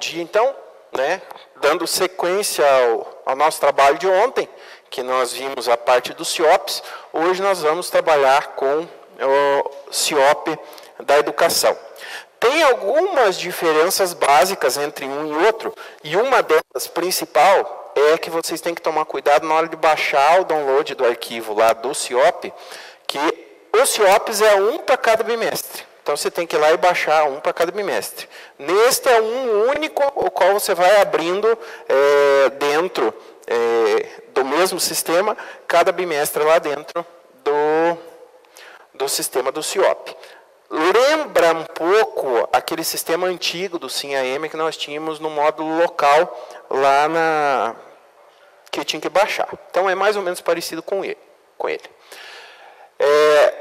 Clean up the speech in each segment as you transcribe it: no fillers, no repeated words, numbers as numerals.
dia, então, né, dando sequência ao nosso trabalho de ontem, que nós vimos a parte dos CIOPs, hoje nós vamos trabalhar com o CIOP da educação. Tem algumas diferenças básicas entre um e outro, e uma delas, principal, é que vocês têm que tomar cuidado na hora de baixar o download do arquivo lá do CIOP, que o CIOPs é um para cada bimestre. Então, você tem que ir lá e baixar um para cada bimestre. Neste é um único, o qual você vai abrindo dentro do mesmo sistema, cada bimestre lá dentro do sistema do CIOP. Lembra um pouco aquele sistema antigo do SIM-AM que nós tínhamos no módulo local, lá que tinha que baixar. Então, é mais ou menos parecido com ele.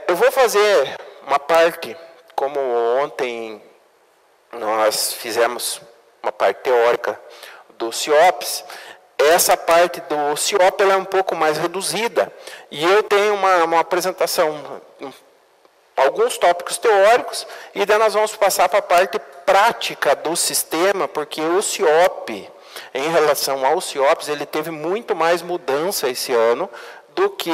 Eu vou fazer uma parte, como ontem nós fizemos uma parte teórica do CIOPs, essa parte do CIOP ela é um pouco mais reduzida, e eu tenho uma apresentação, alguns tópicos teóricos, e daí nós vamos passar para a parte prática do sistema, porque o CIOP, em relação ao CIOPs, ele teve muito mais mudança esse ano do que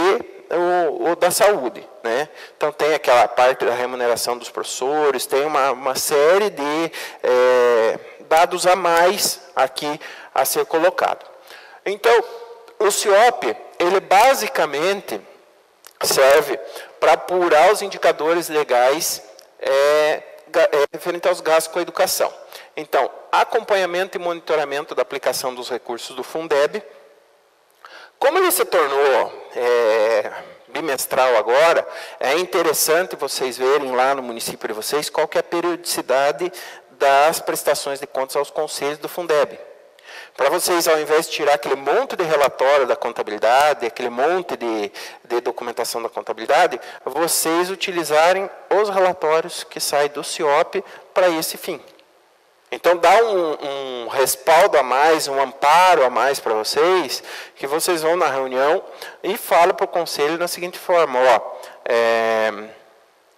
o da saúde, né? Então, tem aquela parte da remuneração dos professores, tem uma série de dados a mais aqui a ser colocado. Então, o CIOP, ele basicamente serve para apurar os indicadores legais referente aos gastos com a educação. Então, acompanhamento e monitoramento da aplicação dos recursos do Fundeb. Como ele se tornou bimestral agora, é interessante vocês verem lá no município de vocês qual que é a periodicidade das prestações de contas aos conselhos do Fundeb. Para vocês, ao invés de tirar aquele monte de relatório da contabilidade, aquele monte de documentação da contabilidade, vocês utilizarem os relatórios que saem do CIOP para esse fim. Então, dá um respaldo a mais, um amparo a mais para vocês, que vocês vão na reunião e falam para o conselho da seguinte forma: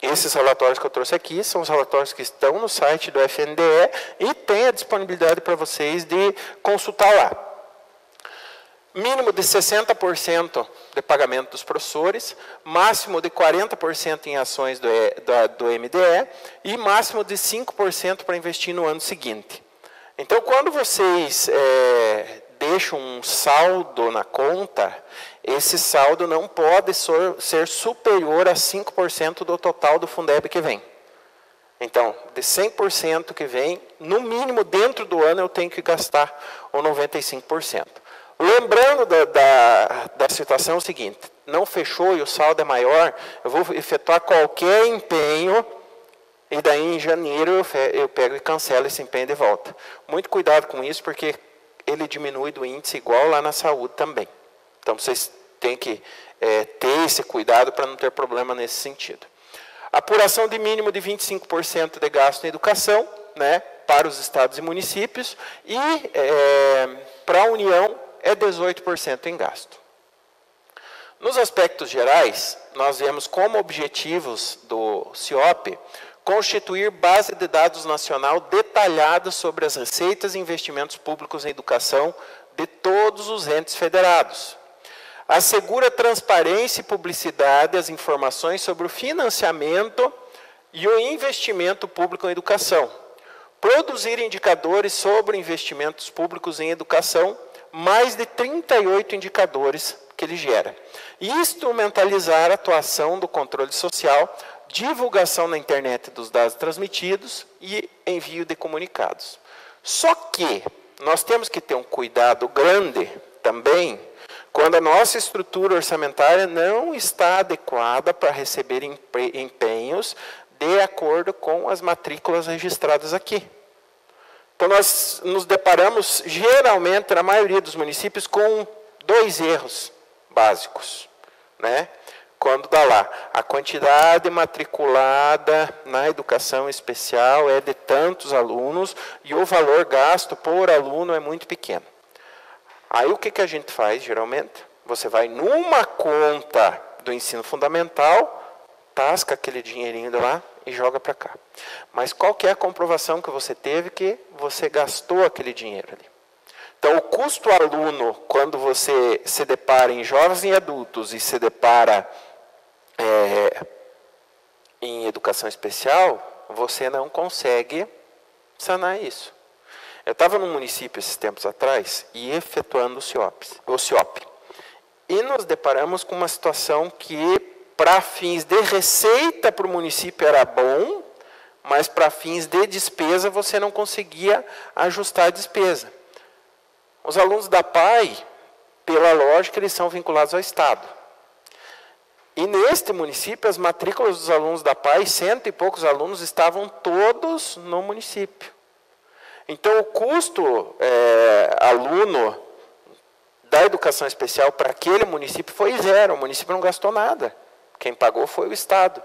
esses relatórios que eu trouxe aqui são os relatórios que estão no site do FNDE e tem a disponibilidade para vocês de consultar lá. Mínimo de 60% de pagamento dos professores, máximo de 40% em ações do MDE e máximo de 5% para investir no ano seguinte. Então, quando vocês deixam um saldo na conta, esse saldo não pode ser superior a 5% do total do Fundeb que vem. Então, de 100% que vem, no mínimo dentro do ano eu tenho que gastar o 95%. Lembrando da situação seguinte: não fechou e o saldo é maior, eu vou efetuar qualquer empenho e daí em janeiro eu pego e cancelo esse empenho de volta. Muito cuidado com isso, porque ele diminui do índice igual lá na saúde também. Então, vocês têm que ter esse cuidado para não ter problema nesse sentido. Apuração de mínimo de 25% de gasto em educação, né, para os estados e municípios, e para a União é 18% em gasto. Nos aspectos gerais, nós vemos como objetivos do CIOP constituir base de dados nacional detalhada sobre as receitas e investimentos públicos em educação de todos os entes federados. Assegura transparência e publicidade às informações sobre o financiamento e o investimento público em educação. Produzir indicadores sobre investimentos públicos em educação, mais de 38 indicadores que ele gera. E instrumentalizar a atuação do controle social, divulgação na internet dos dados transmitidos e envio de comunicados. Só que nós temos que ter um cuidado grande também quando a nossa estrutura orçamentária não está adequada para receber empenhos de acordo com as matrículas registradas aqui. Então, nós nos deparamos, geralmente, na maioria dos municípios, com 2 erros básicos, né? Quando dá lá, a quantidade matriculada na educação especial é de tantos alunos e o valor gasto por aluno é muito pequeno. Aí, o que a gente faz, geralmente? Você vai numa conta do ensino fundamental, tasca aquele dinheirinho lá, e joga para cá. Mas qual que é a comprovação que você teve que você gastou aquele dinheiro ali? Então, o custo aluno, quando você se depara em jovens e adultos e se depara em educação especial, você não consegue sanar isso. Eu estava num município esses tempos atrás e efetuando o CIOP. E nos deparamos com uma situação que, para fins de receita para o município era bom, mas para fins de despesa você não conseguia ajustar a despesa. Os alunos da PAI, pela lógica, eles são vinculados ao Estado. E neste município, as matrículas dos alunos da PAI, 100 e poucos alunos, estavam todos no município. Então, o custo aluno da educação especial para aquele município foi zero. O município não gastou nada. Quem pagou foi o Estado.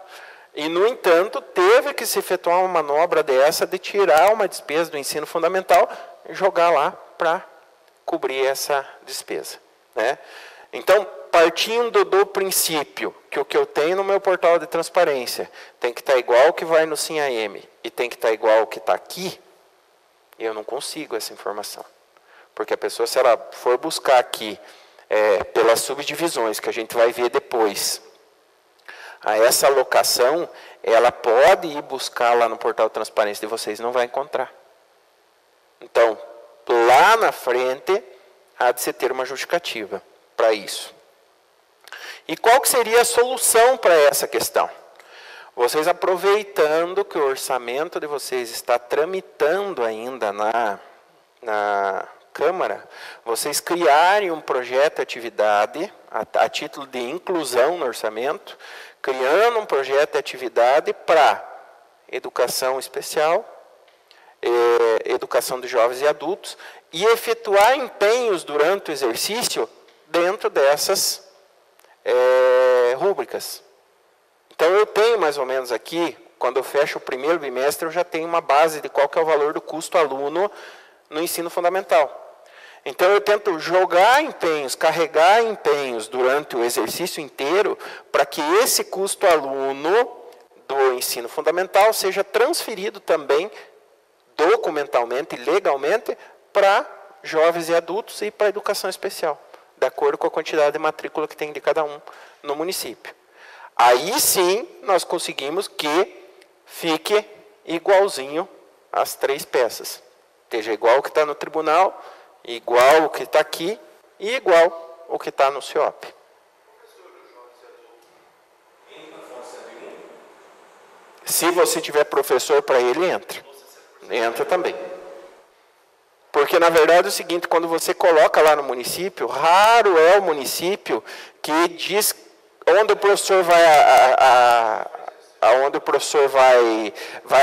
E, no entanto, teve que se efetuar uma manobra dessa de tirar uma despesa do ensino fundamental e jogar lá para cobrir essa despesa, né? Então, partindo do princípio que o que eu tenho no meu portal de transparência tem que estar igual ao que vai no SIM-AM e tem que estar igual ao que está aqui, eu não consigo essa informação. Porque a pessoa, se ela for buscar aqui, pelas subdivisões, que a gente vai ver depois, a essa alocação, ela pode ir buscar lá no portal de transparência de vocês, não vai encontrar. Então, lá na frente, há de se ter uma justificativa para isso. E qual que seria a solução para essa questão? Vocês, aproveitando que o orçamento de vocês está tramitando ainda na Câmara, vocês criarem um projeto de atividade, a título de inclusão no orçamento, criando um projeto de atividade para educação especial, educação de jovens e adultos, e efetuar empenhos durante o exercício dentro dessas rúbricas. Então, eu tenho mais ou menos aqui, quando eu fecho o primeiro bimestre, eu já tenho uma base de qual que é o valor do custo aluno no ensino fundamental. Então, eu tento jogar empenhos, carregar empenhos durante o exercício inteiro, para que esse custo aluno do ensino fundamental seja transferido também documentalmente e legalmente para jovens e adultos e para a educação especial, de acordo com a quantidade de matrícula que tem de cada um no município. Aí sim, nós conseguimos que fique igualzinho as 3 peças. Esteja igual o que está no tribunal, igual o que está aqui e igual o que está no CIOP. Se você tiver professor para ele, entra. Entra também. Porque, na verdade, é o seguinte, quando você coloca lá no município, raro é o município que diz onde o professor aonde o professor vai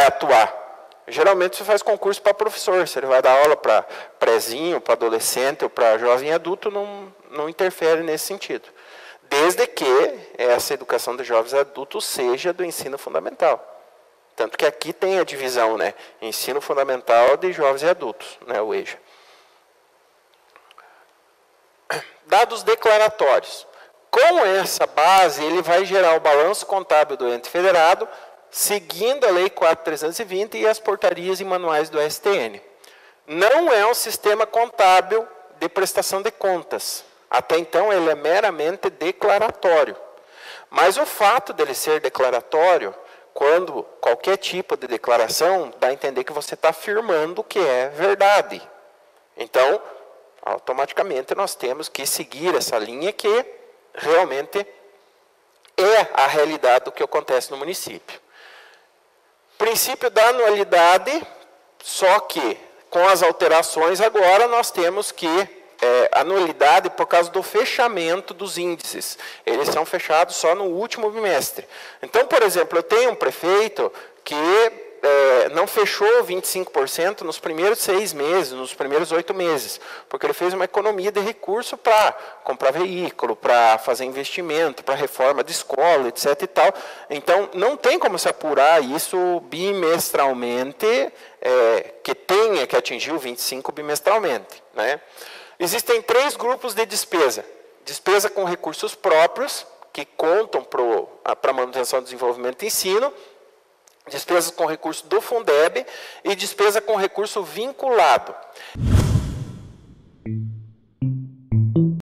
atuar. Geralmente você faz concurso para professor, se ele vai dar aula para prézinho, para adolescente ou para jovem adulto, não interfere nesse sentido. Desde que essa educação de jovens e adultos seja do ensino fundamental. Tanto que aqui tem a divisão, né? Ensino fundamental de jovens e adultos, né? O EJA. Dados declaratórios. Com essa base, ele vai gerar o balanço contábil do ente federado, seguindo a Lei 4.320 e as portarias e manuais do STN. Não é um sistema contábil de prestação de contas. Até então, ele é meramente declaratório. Mas o fato dele ser declaratório, quando qualquer tipo de declaração, dá a entender que você está afirmando que é verdade. Então, automaticamente, nós temos que seguir essa linha que realmente é a realidade do que acontece no município. Princípio da anualidade, só que com as alterações agora nós temos que anualidade por causa do fechamento dos índices. Eles são fechados só no último bimestre. Então, por exemplo, eu tenho um prefeito que não fechou 25% nos primeiros 6 meses, nos primeiros 8 meses, porque ele fez uma economia de recurso para comprar veículo, para fazer investimento, para reforma de escola, etc. e tal. Então, não tem como se apurar isso bimestralmente, que tenha que atingir o 25% bimestralmente, né? Existem 3 grupos de despesa. Despesa com recursos próprios, que contam para a manutenção, desenvolvimento e ensino. despesas com recurso do Fundeb e despesa com recurso vinculado.